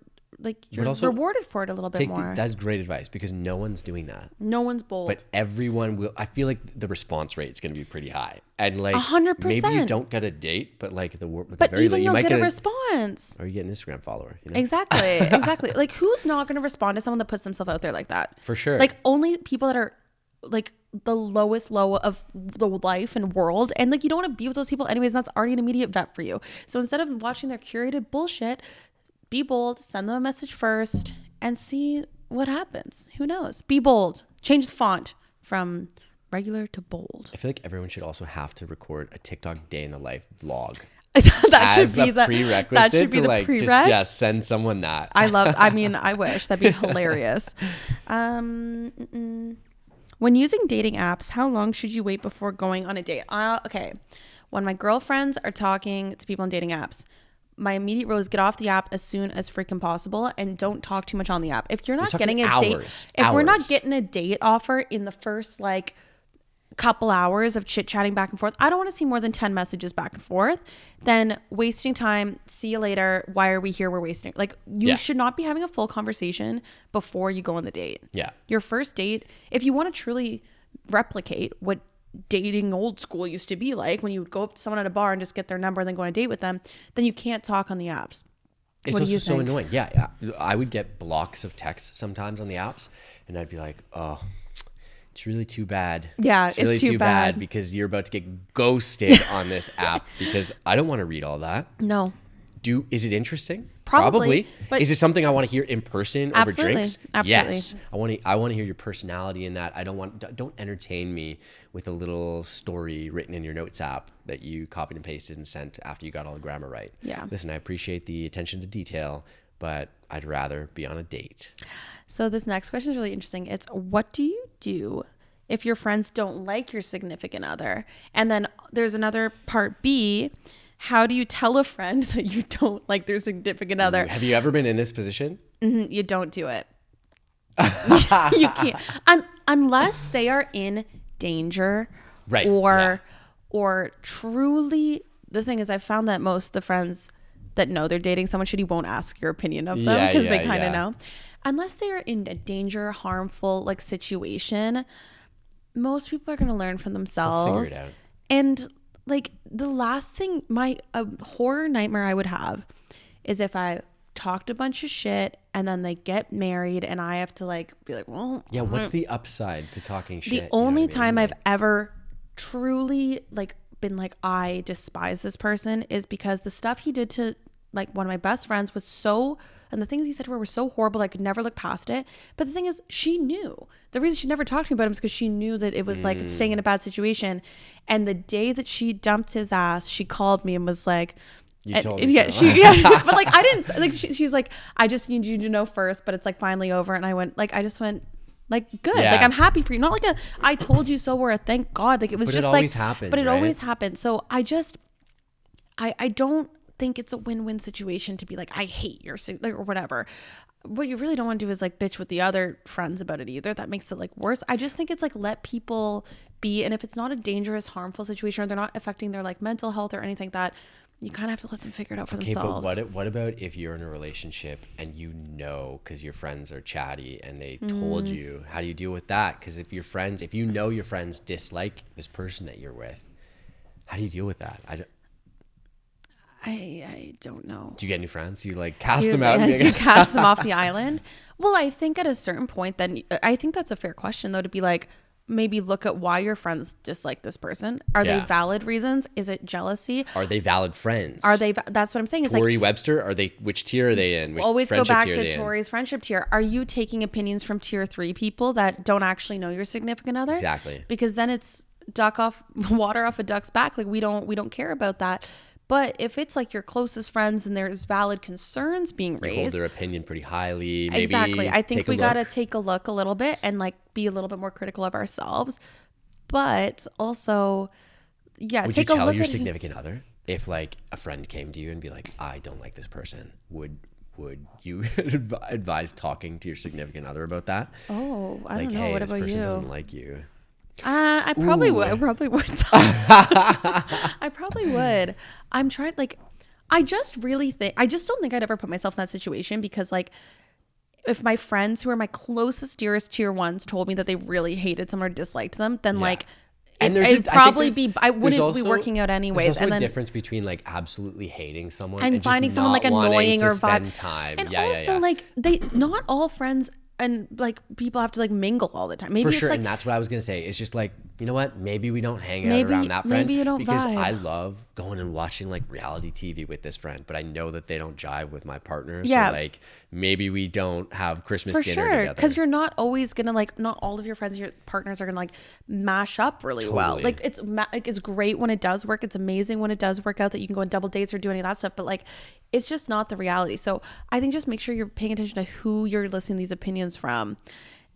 also rewarded for it a little bit more. That's great advice because no one's doing that. No one's bold. But everyone will. I feel like the response rate is going to be pretty high. And like 100%. Maybe you don't get a date, but like but the very even you might get a response. Or you get an Instagram follower. You know? Exactly. Like who's not going to respond to someone that puts themselves out there like that? For sure. Like only people that are like the lowest low of the life and world, and like you don't want to be with those people anyways. That's already an immediate vet for you. So instead of watching their curated bullshit, be bold, send them a message first, and see what happens. Who knows? Be bold. Change the font from regular to bold. I feel like everyone should also have to record a TikTok day in the life vlog. That as should be a prerequisite that should be to the like prereq. just send someone that. I wish that'd be hilarious. When using dating apps, how long should you wait before going on a date? Okay. When my girlfriends are talking to people on dating apps, my immediate rule is get off the app as soon as freaking possible and don't talk too much on the app. If you're not getting a date, if we're not getting a date offer in the first like couple hours of chit chatting back and forth, I don't want to see more than 10 messages back and forth. Then wasting time. See you later. Why are we here? We're wasting. Like you should not be having a full conversation before you go on the date. Yeah. Your first date, if you want to truly replicate what dating old school used to be like, when you would go up to someone at a bar and just get their number and then go on a date with them, then you can't talk on the apps. It's also so annoying. Yeah. I would get blocks of texts sometimes on the apps and I'd be like, oh, it's really too bad. Yeah, it's really too bad because you're about to get ghosted on this app because I don't want to read all that. No. Is it interesting? Probably. But is it something I want to hear in person over drinks? Absolutely. Yes. I want to hear your personality in that. Don't entertain me with a little story written in your notes app that you copied and pasted and sent after you got all the grammar right. Yeah. Listen, I appreciate the attention to detail, but I'd rather be on a date. So this next question is really interesting. It's what do you do if your friends don't like your significant other? And then there's another part B. How do you tell a friend that you don't like their significant other? Have you ever been in this position? Mm-hmm, you don't do it. You can't. Unless they are in danger. Right. Or truly, the thing is I've found that most of the friends that know they're dating someone shitty won't ask your opinion of them because they kind of know. Unless they're in a danger, harmful like situation, most people are going to learn from themselves. They'll figure it out. And like the last thing, a horror nightmare I would have is if I talked a bunch of shit and then they get married and I have to like be like, well, yeah, what's the upside to talking shit? The only time I've ever truly like been like, I despise this person is because the stuff he did to like one of my best friends was so, and the things he said to her were so horrible I could never look past it. But the thing is, she knew. The reason she never talked to me about him is because she knew that it was like staying in a bad situation. And the day that she dumped his ass, she called me and was like, you told me so. But like I didn't like she's like, I just need you to know first, but it's like finally over. And I just went like, good. Like I'm happy for you. Not like I told you so or a thank God. Like it was just like, but it always happened. So I don't think it's a win-win situation to be like, I hate your like, or whatever. What you really don't want to do is like bitch with the other friends about it either. That makes it like worse. I just think it's like let people be. And if it's not a dangerous, harmful situation, or they're not affecting their like mental health or anything like that, you kind of have to let them figure it out for themselves. But what about if you're in a relationship and you know, because your friends are chatty and they told you, how do you deal with that? Because if you know your friends dislike this person that you're with, how do you deal with that? I don't know. Do you get new friends? You like cast them out? Do you cast them off the island? Well, I think at a certain point, then I think that's a fair question though, to be like, maybe look at why your friends dislike this person. Are they valid reasons? Is it jealousy? Are they valid friends? That's what I'm saying. It's Tori Webster, which tier are they in? Which always go back to Tori's friendship tier. Are you taking opinions from tier 3 people that don't actually know your significant other? Exactly. Because then it's water off a duck's back. Like we don't care about that. But if it's like your closest friends and there's valid concerns being raised, hold their opinion pretty highly. Maybe exactly. I think we got to take a look a little bit and like be a little bit more critical of ourselves. But also, would you tell your significant other if like a friend came to you and be like, I don't like this person? Would you advise talking to your significant other about that? Oh, I don't know. Hey, what this about person you? doesn't like you. I probably would. I probably would. I'm trying, like, I just don't think I'd ever put myself in that situation, because like, if my friends who are my closest, dearest tier 1s told me that they really hated someone or disliked them, then like, I wouldn't be working out anyways. There's also a difference between like absolutely hating someone and finding just someone like annoying or spend time. And also like not all friends and like people have to like mingle all the time. Maybe for it's sure, like, and that's what I was gonna say. It's just like, you know what? Maybe we don't hang out around that friend. Maybe you don't because vibe. I love going and watching like reality TV with this friend, but I know that they don't jive with my partner. Yeah. So like maybe we don't have Christmas for dinner sure, together. because you're not always gonna like, not all of your friends, your partners are gonna like mash up really well. Like it's great when it does work. It's amazing when it does work out that you can go on double dates or do any of that stuff. But like, it's just not the reality. So I think just make sure you're paying attention to who you're listening to these opinions from.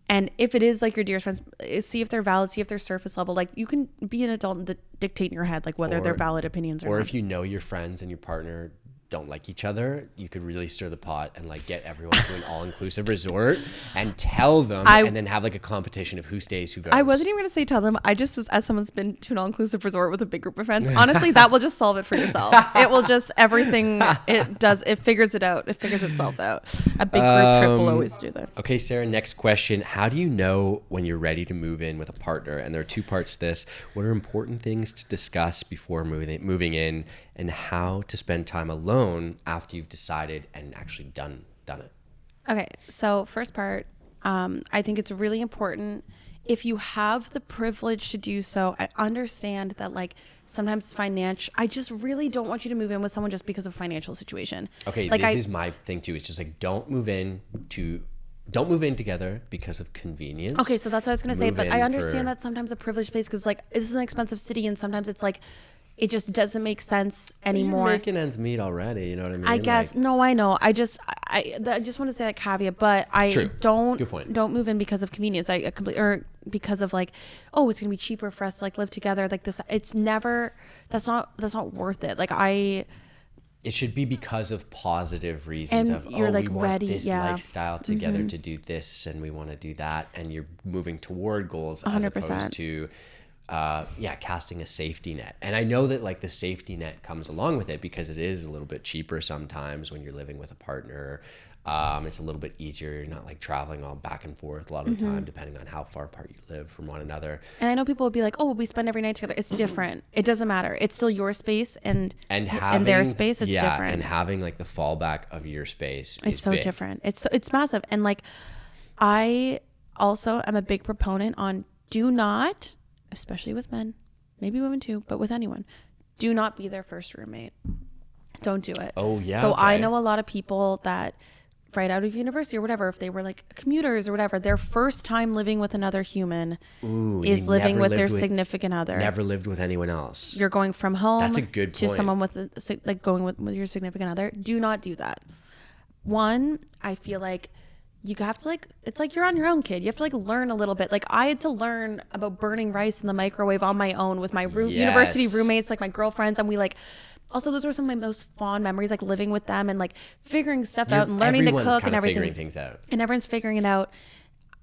And if it is like your dearest friends, see if they're valid, see if they're surface level. Like, you can be an adult and dictate in your head like whether they're valid opinions or not. Or if you know your friends and your partner don't like each other, you could really stir the pot and like get everyone to an all-inclusive resort and tell them, and then have like a competition of who stays, who goes. I wasn't even going to say tell them. I just was, as someone's been to an all-inclusive resort with a big group of friends, honestly, that will just solve it for yourself. It will just, everything it figures it out. It figures itself out. A big group trip will always do that. Okay, Sarah, next question. How do you know when you're ready to move in with a partner? And there are 2 parts to this. What are important things to discuss before moving in, and how to spend time alone after you've decided and actually done it? Okay, so first part, I think it's really important, if you have the privilege to do so. I understand that like sometimes I just really don't want you to move in with someone just because of financial situation. Okay, like this is my thing too. It's just like, don't move in together because of convenience. Okay, so that's what I was going to say, but I understand that's sometimes a privileged place, because like, this is an expensive city, and sometimes it's like, it just doesn't make sense anymore. You're making ends meet already, you know what I mean? I guess. Like, no, I know. I just want to say that caveat, but don't move in because of convenience. Or because of like, oh, it's gonna be cheaper for us to like live together like this. It's never. That's not worth it. Like it should be because of positive reasons, and you're like, we ready, want this lifestyle together to do this, and we want to do that, and you're moving toward goals 100%. As opposed to casting a safety net. And I know that like the safety net comes along with it, because it is a little bit cheaper sometimes when you're living with a partner. It's a little bit easier. You're not like traveling all back and forth a lot of the time, depending on how far apart you live from one another. And I know people would be like, oh, we spend every night together. It's different. It doesn't matter. It's still your space, and their space, it's different. And having like the fallback of your space is so big. Different. It's massive. And like, I also am a big proponent on, do not, especially with men, maybe women too, but with anyone, do not be their first roommate. Don't do it. Oh yeah. So okay. I know a lot of people that right out of university or whatever, if they were like commuters or whatever, their first time living with another human is living with their significant other. Never lived with anyone else. You're going from home. That's a good point. To someone with like going with your significant other. Do not do that. One, I feel like you have to like, it's like you're on your own, kid. You have to like learn a little bit. Like I had to learn about burning rice in the microwave on my own with my university roommates, like my girlfriends. And we like, also those were some of my most fond memories, like living with them and like figuring stuff out and learning to cook and everything. Figuring things out. And everyone's figuring it out.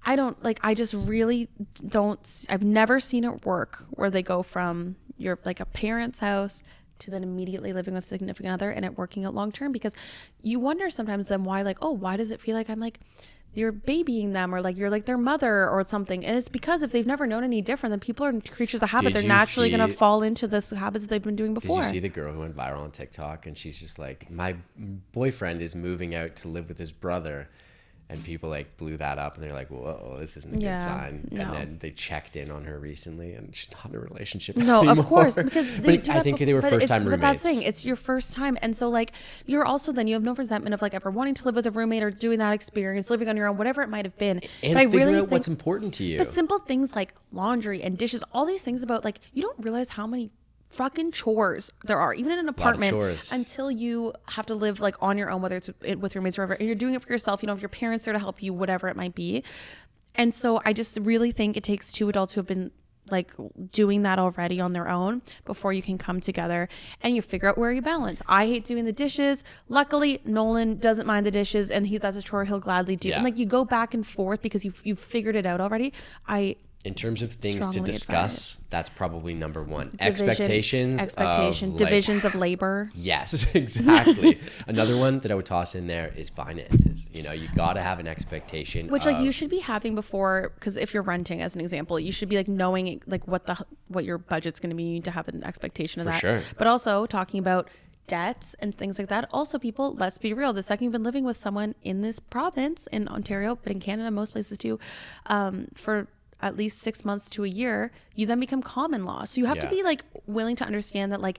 I don't like, I just really don't, I've never seen it work where they go from your like a parent's house to then immediately living with a significant other and it working out long term, because you wonder sometimes then why, like, oh, why does it feel like I'm like you're babying them, or like you're like their mother or something? And it's because if they've never known any different, then people are creatures of habit. They're naturally going to fall into the habits that they've been doing before. Did you see the girl who went viral on TikTok and she's just like, my boyfriend is moving out to live with his brother? And people like blew that up and they're like, whoa, this isn't a good sign. No. And then they checked in on her recently and she's not in a relationship anymore. Of course. Because I think they were first time roommates. But that's the thing. It's your first time. And so like, you're also, then you have no resentment of like ever wanting to live with a roommate or doing that experience, living on your own, whatever it might have been. And but figure out what's important to you. But simple things like laundry and dishes, all these things about like, you don't realize how many fucking chores there are, even in an apartment, until you have to live like on your own, whether it's with roommates or whatever, and you're doing it for yourself. You know, if your parents there to help you, whatever it might be. And so I just really think it takes two adults who have been like doing that already on their own before you can come together and you figure out where you balance. I hate doing the dishes. Luckily, Nolan doesn't mind the dishes, and that's a chore he'll gladly do. Yeah. And like you go back and forth because you've figured it out already. In terms of things to discuss, that's probably number one. Expectations, divisions of labor. Yes, exactly. Another one that I would toss in there is finances. You know, you got to have an expectation. Which like you should be having before, because if you're renting, as an example, you should be like knowing like what your budget's going to be. You need to have an expectation of that. For sure. But also talking about debts and things like that. Also, people, let's be real. The second you've been living with someone in this province, in Ontario, but in Canada, most places too, for at least 6 months to a year, you then become common law. So you have to be like willing to understand that like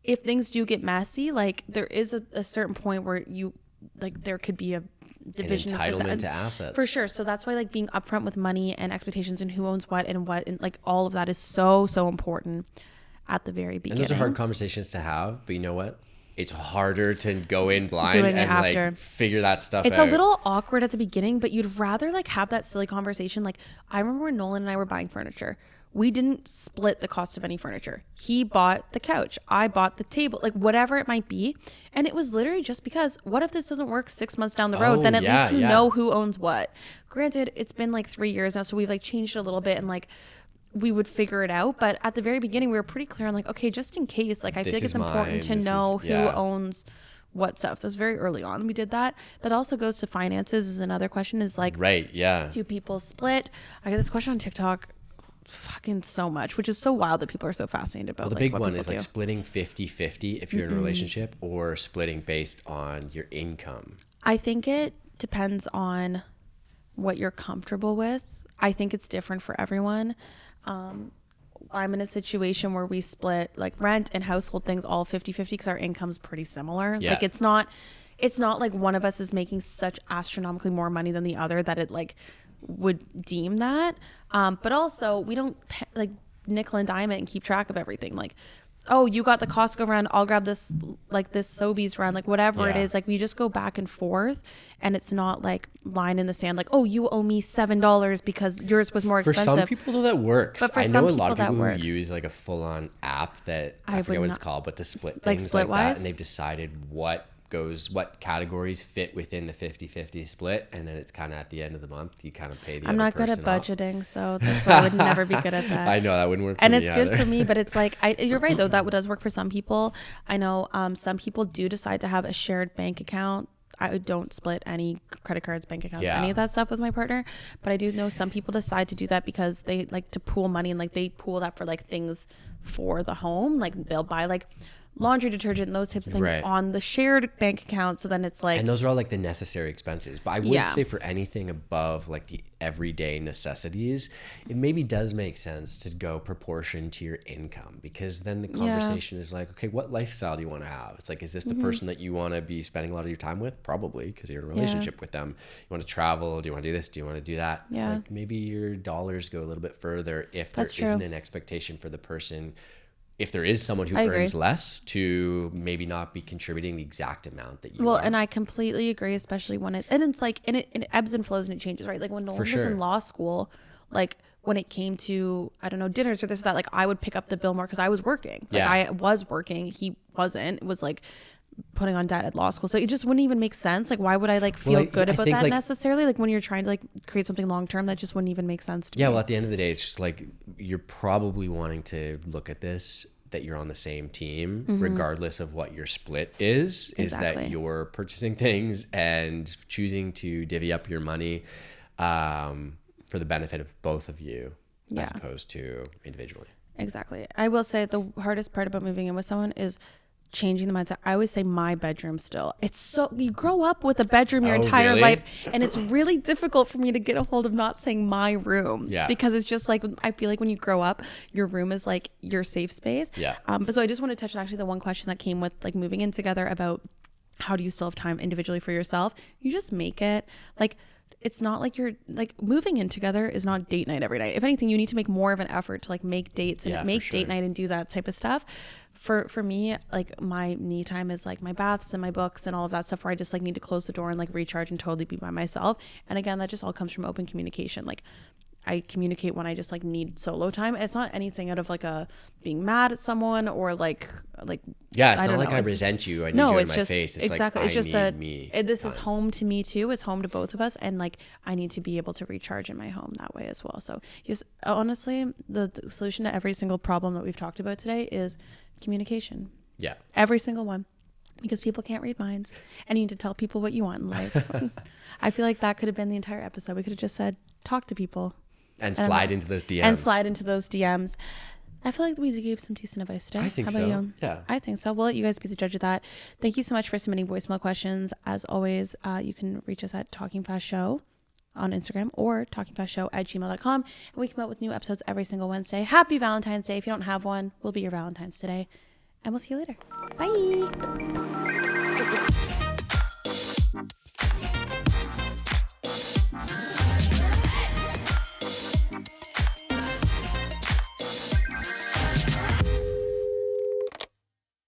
if things do get messy, like there is a certain point where you like there could be a division an entitlement to assets. For sure. So that's why like being upfront with money and expectations and who owns what and like all of that is so important at the very beginning. And those are hard conversations to have, but you know what? It's harder to go in blind and like figure that stuff out. It's a little awkward at the beginning, but you'd rather like have that silly conversation. Like I remember when Nolan and I were buying furniture, we didn't split the cost of any furniture. He bought the couch, I bought the table, like whatever it might be. And it was literally just because what if this doesn't work 6 months down the road? Then at least you know who owns what. Granted, it's been like 3 years now, so we've like changed it a little bit and like we would figure it out. But at the very beginning, we were pretty clear on like, okay, just in case, like I feel like it's important to know who owns what stuff. So it's very early on we did that. But also goes to finances is another question, is like, do people split? I get this question on TikTok fucking so much, which is so wild that people are so fascinated about. Well, the big one is like splitting 50-50 if you're in a relationship, or splitting based on your income. I think it depends on what you're comfortable with. I think it's different for everyone. I'm in a situation where we split like rent and household things all 50-50 because our income's pretty similar. Like it's not like one of us is making such astronomically more money than the other that it like would deem that. But also we don't like nickel and dime it and keep track of everything. Like, oh, you got the Costco run, I'll grab this like this Sobeys run, like whatever it is. Like we just go back and forth, and it's not like line in the sand like, oh, you owe me $7 because yours was more expensive. For some people though that works. But for I some know a lot of people who use like a full-on app that I forget what it's called, but to split things like that, and they've decided what categories fit within the 50-50 split, and then it's kind of at the end of the month you kind of pay the I'm other not good at off. budgeting, so that's why I would never be good at that. I know that wouldn't work for and me it's either. good for me, but it's like you're right though, that does work for some people. I know some people do decide to have a shared bank account. I don't split any credit cards, bank accounts, any of that stuff with my partner, but I do know some people decide to do that because they like to pool money, and like they pool that for like things for the home. Like they'll buy like laundry detergent and those types of things on the shared bank account. So then it's like, and those are all like the necessary expenses. But I would say for anything above like the everyday necessities, it maybe does make sense to go proportion to your income, because then the conversation is like, okay, what lifestyle do you want to have? It's like, is this the person that you want to be spending a lot of your time with? Probably, because you're in a relationship with them. You want to travel? Do you want to do this? Do you want to do that? It's like maybe your dollars go a little bit further if there isn't an expectation for the person. If there is someone who earns less, to maybe not be contributing the exact amount that you are. And I completely agree, especially when it ebbs and flows and it changes, right? Like when Nolan was in law school, like when it came to, I don't know, dinners or this or that, like I would pick up the bill more because I was working. Like I was working, he wasn't. It was like putting on debt at law school. So it just wouldn't even make sense. Like, why would I like feel good about that necessarily? Like when you're trying to like create something long-term, that just wouldn't even make sense to me. Well, at the end of the day, it's just like, you're probably wanting to look at this, that you're on the same team, regardless of what your split is that you're purchasing things and choosing to divvy up your money for the benefit of both of you, as opposed to individually. Exactly. I will say the hardest part about moving in with someone is changing the mindset. I always say my bedroom still. It's so, you grow up with a bedroom your entire life, and it's really difficult for me to get a hold of not saying my room. Yeah. Because it's just like, I feel like when you grow up, your room is like your safe space. Yeah. But so I just want to touch on actually the one question that came with like moving in together about how do you still have time individually for yourself? You just make it. Like, it's not like you're like moving in together is not date night every night. If anything, you need to make more of an effort to like make dates and make date night and do that type of stuff. For me, like my me time is like my baths and my books and all of that stuff where I just like need to close the door and like recharge and totally be by myself. And again, that just all comes from open communication. Like I communicate when I just like need solo time. It's not anything out of like a being mad at someone or like yeah, it's not like I resent you. I need you in my face. It's exactly. Like, it's just that this time. Is home to me too. It's home to both of us, and like I need to be able to recharge in my home that way as well. So just honestly, the solution to every single problem that we've talked about today is communication. Yeah, every single one, because people can't read minds, and you need to tell people what you want in life. I feel like that could have been the entire episode. We could have just said talk to people. And slide into those DMs. I feel like we gave some decent advice today. I think so. You? Yeah. I think so. We'll let you guys be the judge of that. Thank you so much for submitting voicemail questions. As always, you can reach us at Talking Fast Show on Instagram or talkingfastshow@gmail.com. And we come out with new episodes every single Wednesday. Happy Valentine's Day. If you don't have one, we'll be your Valentine's today. And we'll see you later. Bye.